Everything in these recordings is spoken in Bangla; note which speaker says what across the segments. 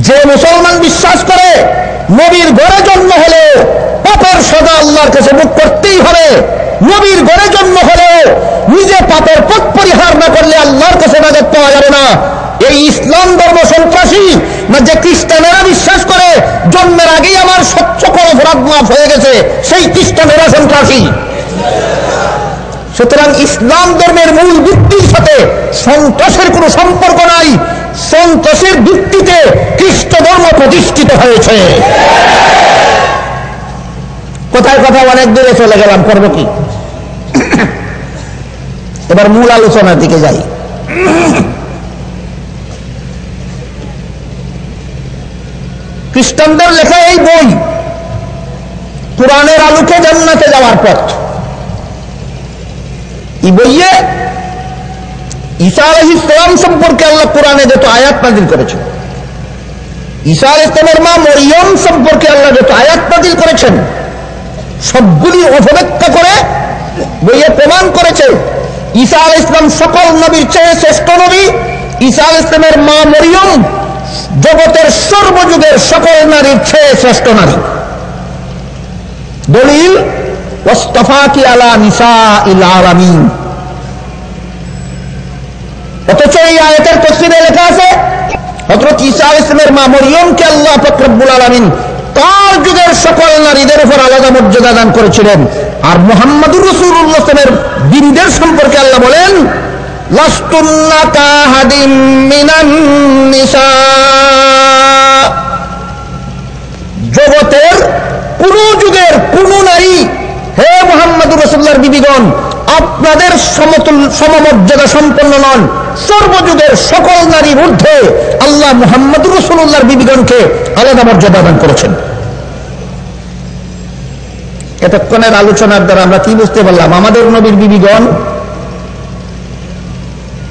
Speaker 1: যে মুসলমান বিশ্বাস করে নবীর ঘরে জন্ম হলে পাপের সাজা আল্লাহর কাছে ভোগ করতেই হবে, নবীর ঘরে জন্ম হলে নিজে পাপের পথ পরিহার না করলে আল্লাহর কাছে নাজাত পাওয়া যাবে না। এই ইসলাম ধর্ম সন্ত্রাসী না যে খ্রিস্টানেরা বিশ্বাস করে জন্মের আগেই আমার সকল অপরাধ মাফ হয়ে গেছে, সেই খ্রিস্টানেরা সন্ত্রাসী। সুতরাং ইসলাম ধর্মের মূল ভিত্তির সাথে সন্ত্রাসের কোনো সম্পর্ক নাই। সন্ত্রাসের ভিত্তিতে খ্রিস্ট ধর্ম প্রতিষ্ঠিত হয়েছে। কোথায় কথা অনেক দূরে চলে গেলাম, করব কি? এবার মূল আলোচনার দিকে যাই। খ্রিস্টানদের লেখা এই বই কোরআনের আলোকে জান্নাতে যাওয়ার পথ, এই বইয়ে ঈসা আলাইহিস সালাম সম্পর্কে আল্লাহ কোরআনে যত আয়াত নাযিল করেছেন, ঈসা আলাইহিস সালামের মা মরিয়ম সম্পর্কে আল্লাহ যত আয়াত নাযিল করেছেন, সবগুলি অপব্যাখ্যা করে বইয়ে প্রমাণ করেছে ঈসা আলাইহিস সালাম সকল নবীর চেয়ে শ্রেষ্ঠ নবী। ঈসা আলাইহিস সালামের মা মরিয়ম জগতের সর্বযুগের সকল নারীর চেয়ে শ্রেষ্ঠ নারী। দলিল ওয়াসতাফাকি আলা নিসাইল আলামিন। অথচ এই আয়াতের তাফসীরে লেখা আছে হযরত ঈসা আলাইহিস সালামের মা মরিয়মকে আল্লাহ পাক রব্বুল আলামিন তার যুগের সকল নারীদের উপর আলাদা মর্যাদা দান করেছিলেন। আর মুহাম্মদুর রাসূলুল্লাহ সাল্লাল্লাহু আলাইহি ওয়াসাল্লামের দিনদের সম্পর্কে আল্লাহ বলেন লাস্তুন্না কাহাদিম মিনান নিসা। জগতের কোন যুগের কোন নারী, হে মুহাম্মদুর রাসূলুল্লাহর বিবিগণ, আপনাদের সমমর্যাদা সম্পন্ন নন। সর্বযুগের সকল নারীর ঊর্ধ্বে আল্লাহ মুহাম্মদুর রাসূলুল্লাহর বিবিগণকে আলাদা মর্যাদা দান করেছেন। এতক্ষণের আলোচনার দ্বারা আমরা কি বুঝতে পারলাম? আমাদের নবীর বিবিগণ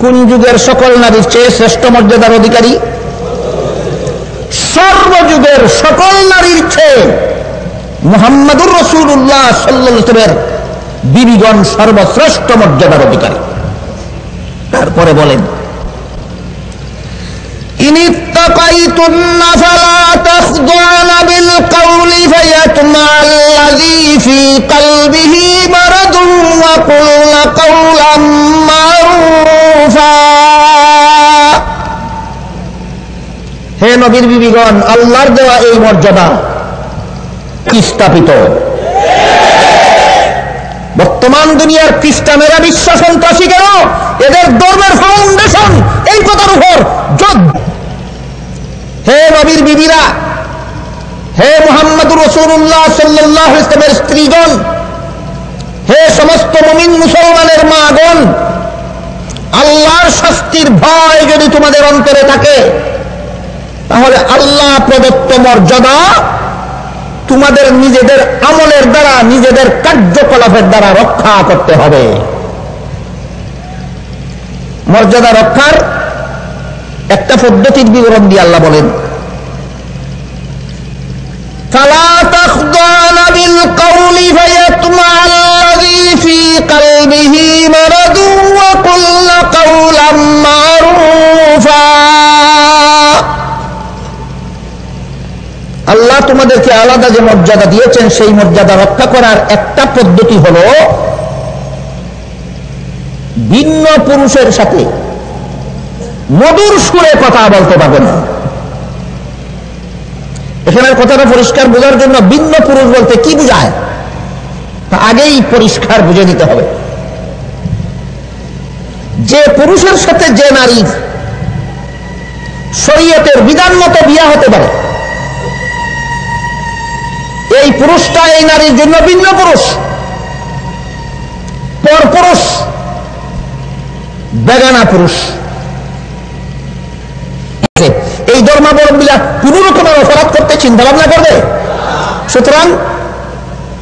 Speaker 1: কোন যুগের সকল নারীর চেয়ে শ্রেষ্ঠ মর্যাদার অধিকারী? সর্বযুগের সকল নারীর চেয়ে মুহাম্মদুর রাসূলুল্লাহ সাল্লাল্লাহু আলাইহি ওয়াসাল্লামের বিবিগণ সর্বশ্রেষ্ঠ মর্যাদার অধিকারী। তারপরে বলেন ইনিত্তাকাইতুন্না ফালা তাখদুনা বিল কাউলি ফায়াতমাল্লাযী ফী কলবিহি মারাদুন ওয়া কুলনা কাওলাম মারুফা। হে নবীর বিবিগণ, আল্লাহর দেওয়া এই মর্যাদা স্থাপিত। বর্তমান দুনিয়ার খ্রিস্টানেরা বিশ্ব সন্ত্রাসী কেন? এদের ধর্মের ফাউন্ডেশন এই কথার উপর। হে নবীর বিবিরা, হে মুহাম্মদুর রাসূলুল্লাহ সাল্লাল্লাহু আলাইহি ওয়াসাল্লামের স্ত্রীগণ, হে সমস্ত মুমিন মুসলমানের মাগণ, আল্লাহর শাস্তির ভয় যদি তোমাদের অন্তরে থাকে, তাহলে আল্লাহ প্রদত্ত মর্যাদা তোমাদের নিজেদের আমলের দ্বারা, নিজেদের কার্যকলাপের দ্বারা রক্ষা করতে হবে। মর্যাদা রক্ষার একটা পদ্ধতির বিবরণ দিয়ে আল্লাহ বলেন ফালা তাখদানা বিল কাউলি ফায়াতমাল্লাযী ফী কলবিহি মারাদুন ওয়া কুলনা কাওলাম মারুফা। আল্লাহ তোমাদেরকে আলাদা যে মর্যাদা দিয়েছেন, সেই মর্যাদা রক্ষা করার একটা পদ্ধতি হলো ভিন্ন পুরুষের সাথে মধুর সুরে কথা বলতে পারবেন। এখানের কথাটা পরিষ্কার বোঝার জন্য ভিন্ন পুরুষ বলতে কি বোঝায় তা আগেই পরিষ্কার বুঝে নিতে হবে। যে পুরুষের সাথে যে নারীর শরীয়তের বিধান মতো বিয়া হতে পারে, এই পুরুষটা এই নারীর জন্য ভিন্ন পুরুষ, পর পুরুষ, বেগানা পুরুষ। এই ধর্মাবলম্বীরা কোন রকমের অপরাধ করতে চিন্তা ভাবনা করবে? সুতরাং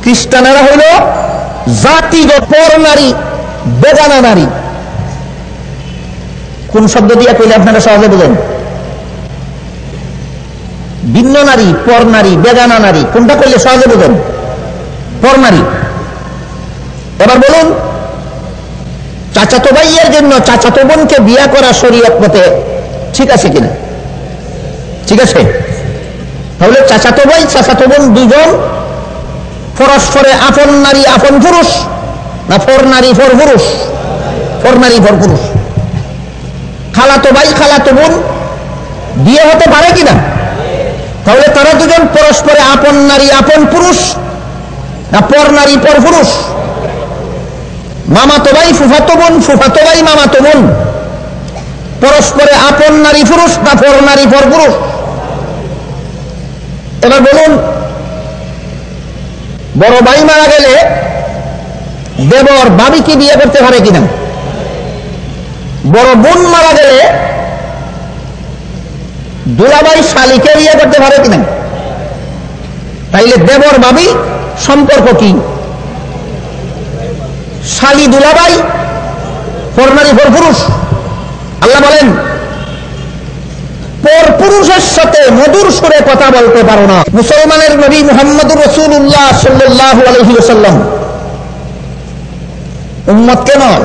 Speaker 1: খ্রিস্টানেরা হইল জাতিগত পর নারী, বেগানা নারী। কোন শব্দ দিয়ে কইলে আপনারা সহজে বুঝেন? ভিন্ন নারী, পর নারী, বেগানা নারী, কোনটা করলে সহজে বুঝেন? পর নারী। এবার বলুন, চাচাতো ভাইয়ের জন্য চাচাতো বোনকে বিয়া করা শরীয়ত মতে ঠিক আছে কিনা? ঠিক আছে? তাহলে চাচাতো ভাই চাচাতো বোন দুজন পরস্পরে আপন নারী আপন পুরুষ, না ফর নারী ফর পুরুষ? ফর নারী ফর পুরুষ। খালাতো ভাই খালাতো বোন বিয়ে হতে পারে কিনা? তাহলে তারা দুজন পরস্পরে আপন নারী আপন পুরুষ, না পর নারী পর পুরুষ? মামাতো ভাই ফুফাতো বোন ফুফাতো ভাই মামাতো বোন পরস্পরে আপন নারী পুরুষ, না পর নারী পর পুরুষ? এবার বলুন, বড় ভাই মারা গেলে দেবর ভাবিকে বিয়ে করতে পারে কিনা? বড় বোন মারা গেলে দুলাভাই শালিকে বিয়ে করতে পারে কিনা? তাইলে দেবর ভাবি সম্পর্ক কি? শালি দুলাভাই পর নারী পর পুরুষ? আল্লাহ বলেন পর পুরুষের সাথে মধুর সুরে কথা বলতে পারো না। মুসলমানের নবী মুহাম্মদুর রাসূলুল্লাহ সাল্লাল্লাহু আলাইহি ওয়াসাল্লাম উম্মতকে নয়,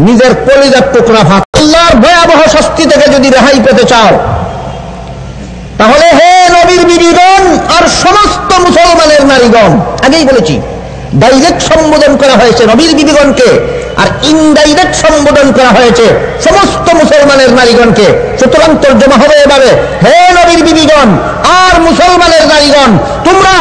Speaker 1: নিজের কলিজার টুকরা ভাত আল্লাহর ভয়াবহ শাস্তি থেকে যদি রেহাই পেতে চাও, তাহলে হে নবীর বিবিগণ আর সমস্ত মুসলমানের নারীগণ, আগেই বলেছি ডাইরেক্ট সম্বোধন করা হয়েছে নবীর বিবিগণকে, আর ইনডাইরেক্ট সম্বোধন করা হয়েছে সমস্ত মুসলমানের নারীগণকে। সুতরাং তর্জমা হবে এভাবে, হে নবীর বিবিগণ আর মুসলমানের নারীগণ, তোমরা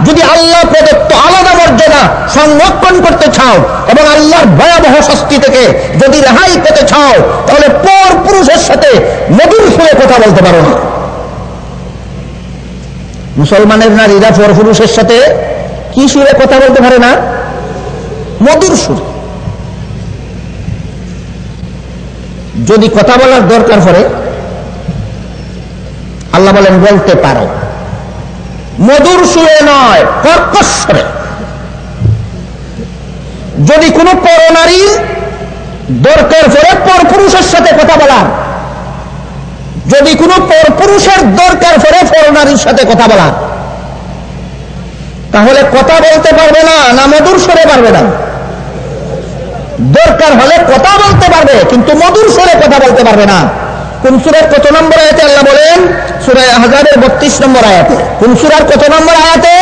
Speaker 1: যদি আল্লাহ প্রদত্ত আলাদা মর্যাদা সংরক্ষণ করতে চাও এবং আল্লাহর ভয়াবহ শাস্তি থেকে যদি রেহাই পেতে চাও, তাহলে পর পুরুষের সাথে মধুর সুরে কথা বলতে পারো না। মুসলমানের নারীরা পর পুরুষের সাথে কি সুরে কথা বলতে পারে না? মধুর সুরে। যদি কথা বলার দরকার পড়ে আল্লাহ বলেন বলতে পারো, মধুর সুরে নয়, কর্কশ সুরে। যদি কোনো পরনারীর দরকার পড়ে পরপুরুষের সাথে কথা বলার, যদি কোনো পরপুরুষের দরকার পড়ে পরনারীর সাথে কথা বলার, তাহলে কথা বলতে পারবে না, না মধুর সুরে পারবে না? দরকার হলে কথা বলতে পারবে, কিন্তু মধুর সুরে কথা বলতে পারবে না। কোন সূরার কত নম্বর আয়াতে আল্লাহ বলেন? সূরা আহজাবের 32 নম্বর আয়াতে। কোন সূরার কত নম্বর আয়াতে?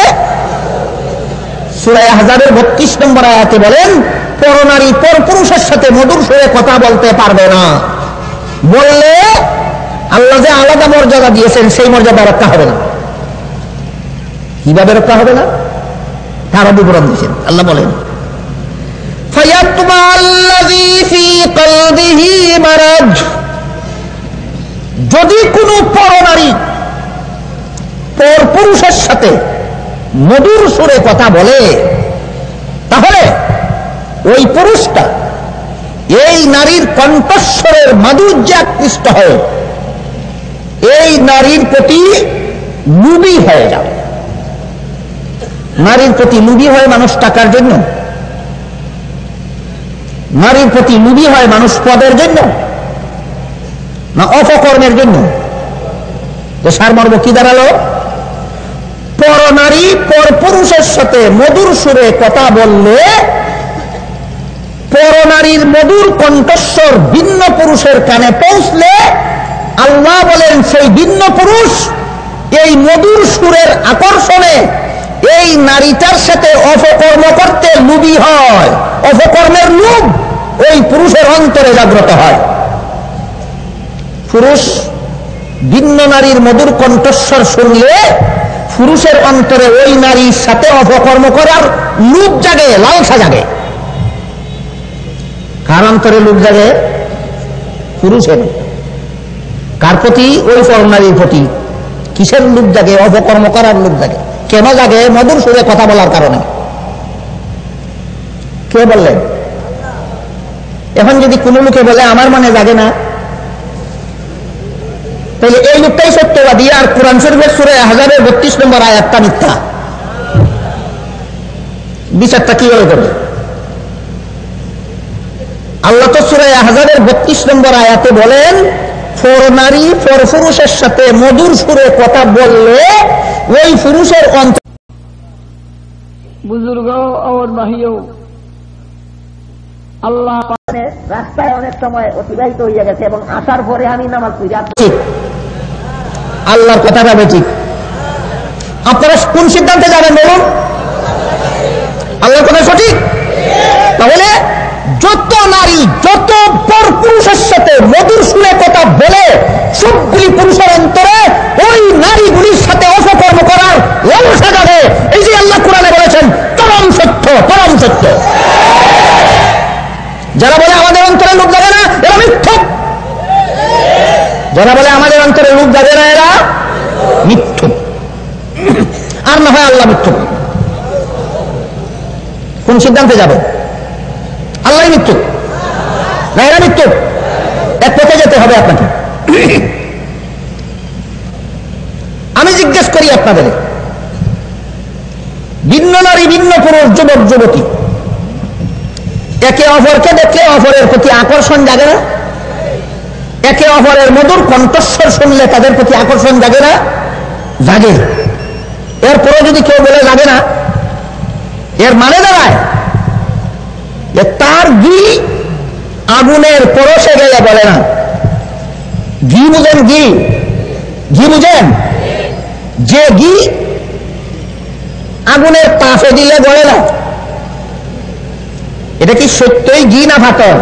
Speaker 1: সূরা আহজাবের 32 নম্বর আয়াতে বলেন পরনারী পরপুরুষের সাথে মধুর সুরে কথা বলতে পারবে না। বললে আল্লাহ যে আলাদা মর্যাদা দিয়েছেন সেই মর্যাদা রক্ষা হবে না। কিভাবে রক্ষা হবে না? তার বিবরণ দিয়েছেন। আল্লাহ বলেন ফায়াতমা আল্লাযী ফী কলবিহি মারাজ, যদি কোনো পরনারী পরপুরুষের সাথে মধুর সুরে কথা বলে, তাহলে ওই পুরুষটা এই নারীর কণ্ঠস্বরের মাধুর্যে আকৃষ্ট হয়ে এই নারীর প্রতি লোভী হয়ে যাবে। নারীর প্রতি লোভী হয় মানুষ টাকার জন্য, নারীর প্রতি লোভী হয় মানুষ পদের জন্য, না অপকর্মের জন্য? তো সারমর্ম কি দাঁড়ালো? পরনারী পরপুরুষের সাথে মধুর সুরে কথা বললে পরনারীর মধুর কণ্ঠস্বর ভিন্ন পুরুষের কানে পৌঁছলে আল্লাহ বলেন সেই ভিন্ন পুরুষ এই মধুর সুরের আকর্ষণে এই নারীটার সাথে অপকর্ম করতে লোভী হয়। অপকর্মের লোভ ওই পুরুষের অন্তরে জাগ্রত হয়। পুরুষ ভিন্ন নারীর মধুর কণ্ঠস্বর শুনলে পুরুষের অন্তরে ওই নারীর সাথে অপকর্ম করার লোভ জাগে, লালসা জাগে। কার অন্তরে লোভ জাগে? পুরুষের। কার প্রতি? ওই পরনারীর প্রতি। কিসের লোভ জাগে? অপকর্ম করার লোভ জাগে। কেন জাগে? মধুর সুরে কথা বলার কারণে। কে বললেন? এখন যদি কোন লোকে বলে আমার মনে জাগে না, তাহলে এই লোকটাই সত্যবাদী, আর কোরআন শরীফের সূরা আহজাবের 32 নম্বর আয়াতটা মিথ্যা। বিচারটা কিভাবে করবে? আল্লাহ তো সূরা আহজাবের 32 নম্বর আয়াতে বলেন পরনারী পরপুরুষের সাথে মধুর সুরে কথা বললে ওই পুরুষের অন্তর।
Speaker 2: बुजुर्गों और भाइयों, अल्लाह রাস্তায় অনেক সময় অতিবাহিত হইয়া গেছে এবং আসার পরে আমি নামাজ পড়ি।
Speaker 1: আল্লাহর কথাটা ঠিক। আপনারা কোন সিদ্ধান্তে যাবেন বলুন? আল্লাহর কথা সঠিক। তাহলে যত নারী যত পর পুরুষের সাথে মধুর সুরে কথা বলে সবগুলি পুরুষের অন্তরে ওই নারীগুলির সাথে অপকর্ম করার লালসা যাবে। এই যে আল্লাহ কোরআনে বলেছেন পরম সত্য, পরম সত্য। যারা বলে আমাদের অন্তরে লোক যাবে না, এরা মিথ্যুক। যারা বলে আমাদের অন্তরে লোক যাবে না, এরা মিথ্যুক। আর না হয় আল্লাহ মিথ্যুক। কোন সিদ্ধান্তে যাবে? আল্লাহ মিথ্যুক না এরা মিথ্যুক? এক পথে যেতে হবে আপনাকে। আমি জিজ্ঞেস করি আপনাদের, ভিন্ন নারী ভিন্ন পুরুষ যুবক যুবতী একে অপরকে দেখলে অপরের প্রতি আকর্ষণ জাগে না? একে অপরের মধুর কণ্ঠস্বর শুনলে তাদের প্রতি আকর্ষণ জাগে না? জাগে। এরপরে যদি কেউ বলে জাগে না, এর মানে দাঁড়ায় যে তার ঘি আগুনের পরশে গেলে বলে না। ঘি বুঝেন? ঘি ঘি বুঝেন? যে ঘি আগুনের তাপে দিলে বলে না, এটা কি সত্যই ঘি না ফাটল?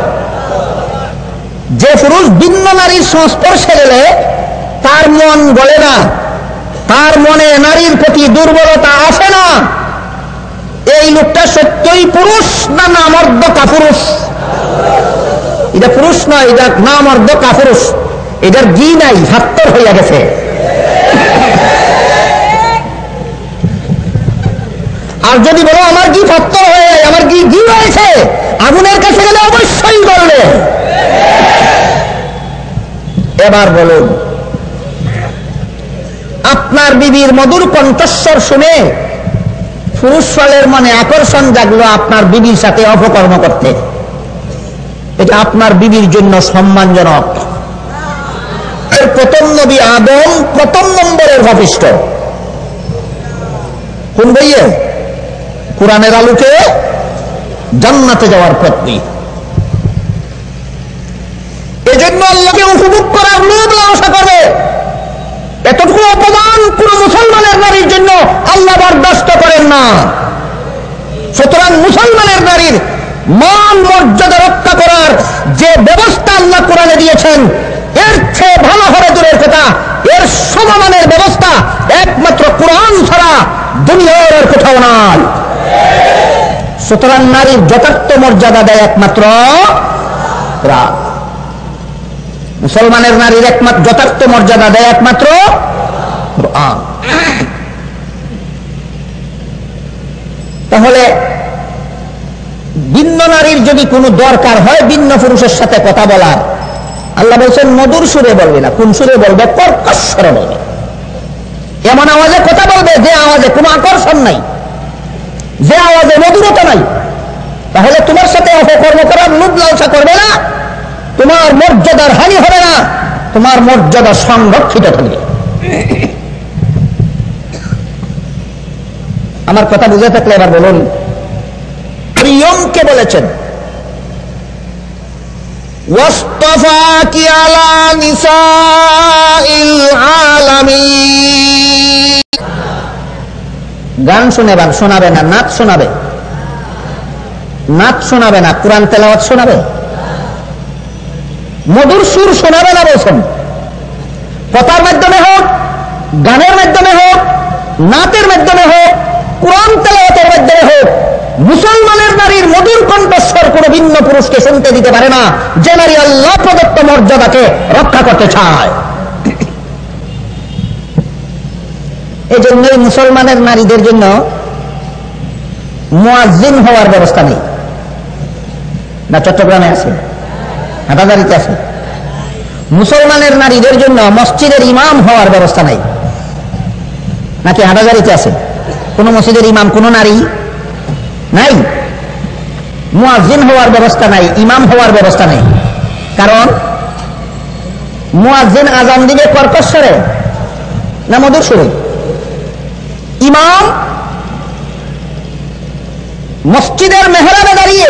Speaker 1: যে পুরুষ ভিন্ন নারীর সংস্পর্শে গেলে তার মন গলে না, তার মনে নারীর প্রতি দুর্বলতা আসে না, এই লোকটা সত্যই পুরুষ না নামর্দ কাপুরুষ? এটা পুরুষ নয়, এটা নামর্দ কাপুরুষ। এটার ঘি নাই, ফাত্তর হইয়া গেছে। আর যদি বলো আমার ঘি ফাত্তর হয়ে, আমার ঘি ঘি হয়েছে, আগুনের কাছে গেলে অবশ্যই বলবে। এবার বলুন, আপনার বিবির মধুর কণ্ঠস্বর শুনে পুরুষ ফলের মনে আকর্ষণ জাগলো আপনার বিবির সাথে অপকর্ম করতে, এটা আপনার বিবির জন্য সম্মানজনক। এর প্রথম নবী আদম প্রথম নম্বরের পাপিষ্ঠ। কোন বইয়ে? কোরআনের আলোকে জান্নাতে যাওয়ার পথটি। এজন্য আল্লাহকে উপভোগ করার লোভ লালসা করবে। এতটুকু অপমান কোন মুসলমানের নারীর জন্য আল্লাহ বরদাস্ত করেন না। সুতরাং মুসলমানের নারীর মান মর্যাদা রক্ষা করার যে ব্যবস্থা আল্লাহ কোরআনে দিয়েছেন, এর চেয়ে ভালো হবে দূরের কথা, এর সমমানের ব্যবস্থা একমাত্র কোরআন ছাড়া দুনিয়ার আর কোথাও নাই। সুতরাং নারীর যথার্থ মর্যাদা দেয় একমাত্র কোরআন। মুসলমানের নারীর একমাত্র যথার্থ মর্যাদা দেয় একমাত্র কোরআন। তাহলে ভিন্ন নারীর যদি কোনো দরকার হয় ভিন্ন পুরুষের সাথে কথা বলার, আল্লাহ বলছেন মধুর সুরে বলবে না। কোন সুরে বলবে? কর্কশ স্বরে বলবে। এমন আওয়াজে কথা বলবে যে আওয়াজে কোনো আকর্ষণ নাই, যে আওয়াজে মধুরতা নাই। তাহলে তোমার সাথে অপকর্ম করার লোভ লালসা করবে না, তোমার মর্যাদার হানি হবে না, তোমার মর্যাদা সংরক্ষিত থাকবে। আমার কথা বুঝে থাকলে এবার বলুন, মরিয়মকে বলেছেন ওয়াসতাফাকি আলা নিসাইল আলামিন। গান শোনাবে না, নাচ শোনাবে? নাচ শোনাবে না, কোরআন তেলাওয়াত শোনাবে? মধুর সুর শোনাবে না বলছেন। কথার মাধ্যমে হোক, গানের মাধ্যমে হোক, নাচের মাধ্যমে হোক, কোরআন তেলাওয়াতের মাধ্যমে হোক, মুসলমানের নারীর মধুর কণ্ঠস্বর কোন ভিন্ন পুরুষকে শুনতে দিতে পারে না, যে নারী আল্লাহ প্রদত্ত মর্যাদাকে রক্ষা করতে চায়। এই জন্যই মুসলমানের নারীদের জন্য মুয়াজ্জিন হওয়ার ব্যবস্থা নেই। না চট্টগ্রামে আছে, হাটাজারিতে আছে। মুসলমানের নারীদের জন্য মসজিদের ইমাম হওয়ার ব্যবস্থা নাই। নাকি হাটাজারিতে আছে? কোন মসজিদের ইমাম কোন নারী নাই। মুয়াজ্জিন হওয়ার ব্যবস্থা নাই, ইমাম হওয়ার ব্যবস্থা নেই। কারণ মুয়াজ্জিন আজান দিবে কর্কশ স্বরে না মধুর সুরে? ইমাম মসজিদের মেহরাবে দাঁড়িয়ে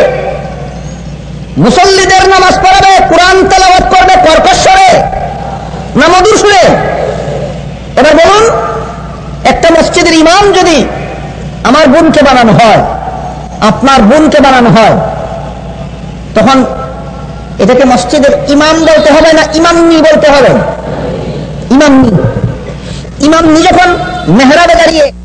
Speaker 1: মুসল্লিদের নামাজ পড়াবে, কোরআন তেলাওয়াত করবে কর্কশ্বরে না মধুর সুরে? এবার বলুন, একটা মসজিদের ইমাম যদি আমার বোনকে বানানো হয়, আপনার বোনকে বানানো হয়, তখন এটাকে মসজিদের ইমাম বলতে হবে না ইমামনি বলতে হবে? ইমামনি। ইমামনি যখন মেহরাবে দাঁড়িয়ে